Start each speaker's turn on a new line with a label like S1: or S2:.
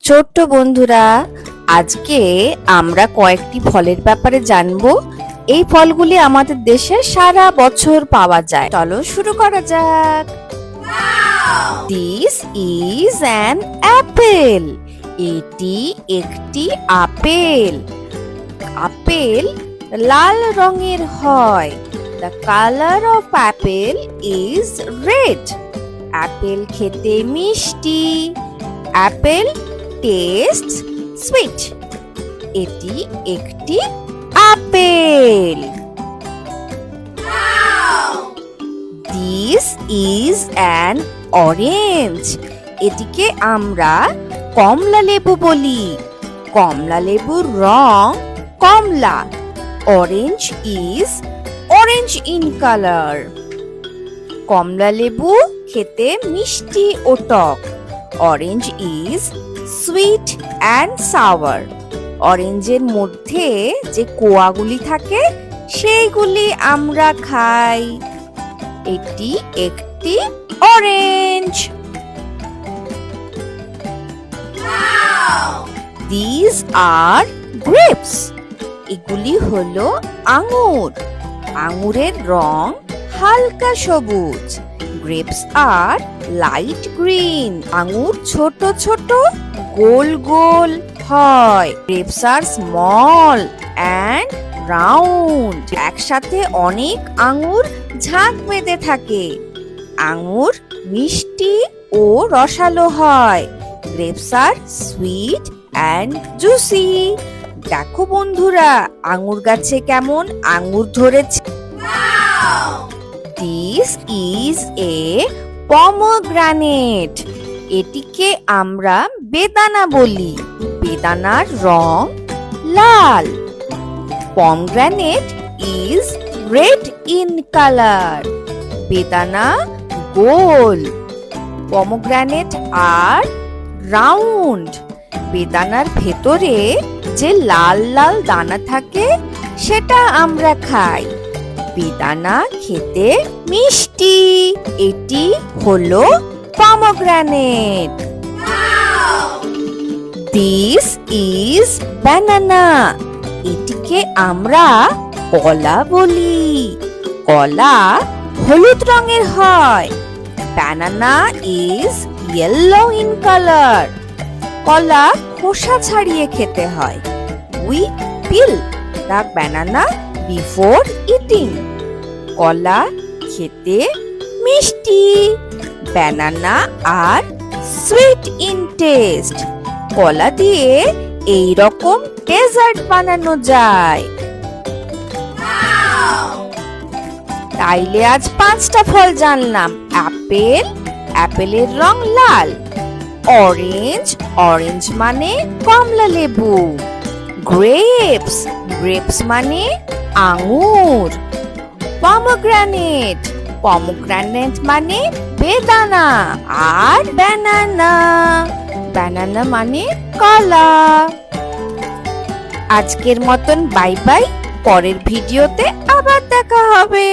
S1: ছোট্ট বন্ধুরা, আজকে আমরা কয়েকটি ফলের ব্যাপারে জানবো। এই ফলগুলি আমাদের দেশে সারা বছর পাওয়া যায়। চলো শুরু করা যাক। This is an apple. এটি একটি আপেল। আপেল লাল রঙের হয়। The color of apple is red. Apple খেতে মিষ্টি। Apple tastes sweet. এটি একটি apple. This is an orange. এটিকে আমরা কমলা লেবু বলি। কমলা লেবুর রং কমলা। Orange is orange in color. কমলা লেবু খেতে মিষ্টি ও টক। Orange is sweet and sour. অরেঞ্জের মধ্যে যে কোয়াগুলি থাকে সেইগুলি আমরা খাই। এটি একটি অরেঞ্জ। These are grapes. এগুলি হলো আঙুর। আঙুরের রং হালকা সবুজ। Grapes are light green. আঙুর ছোট ছোট গোল গোল হয়। Grapes are small and round. একসাথে অনেক আঙুর ঝাঁক বেঁধে থাকে। আঙুর মিষ্টি ও রসালো হয়। Grapes are sweet and juicy. দেখো বন্ধুরা, আঙুর গাছে কেমন আঙুর ধরেছে। This is a pomegranate. এটিকে আমরা বেদানা বলি। বেদানার রং লাল। Pomegranate is red in color. বেদানা গোল। Pomegranate are round. বেদানার ভেতরে যে লাল লাল দানা থাকে সেটা আমরা খাই। বেদানা খেতে মিষ্টি। এটি হলো পমগ্রানেট। This is banana. এটিকে আমরা কলা বলি। কলা হলুদ রঙের হয়। Banana is yellow in color. কলা খোসা ছাড়িয়ে খেতে হয়। We peel the banana before eating. কলা খেতে মিষ্টি। ব্যানানা আর সুইট ইন টেস্ট। কলা দিয়ে এই রকম ডেজার্ট বানানো যায়। তাইলে আজ 5টা ফল জানলাম। আপেল, আপেলের রং লাল। অরেঞ্জ, অরেঞ্জ মানে কমলা লেবু। গ্রেপস, গ্রেপস মানে আঙুর। পমগ্রানেট, পমগ্রানেট মানে বেদানা। আর ব্যানানা, ব্যানানা মানে কলা। আজকের মতন বাই বাই। পরের ভিডিওতে আবার দেখা হবে।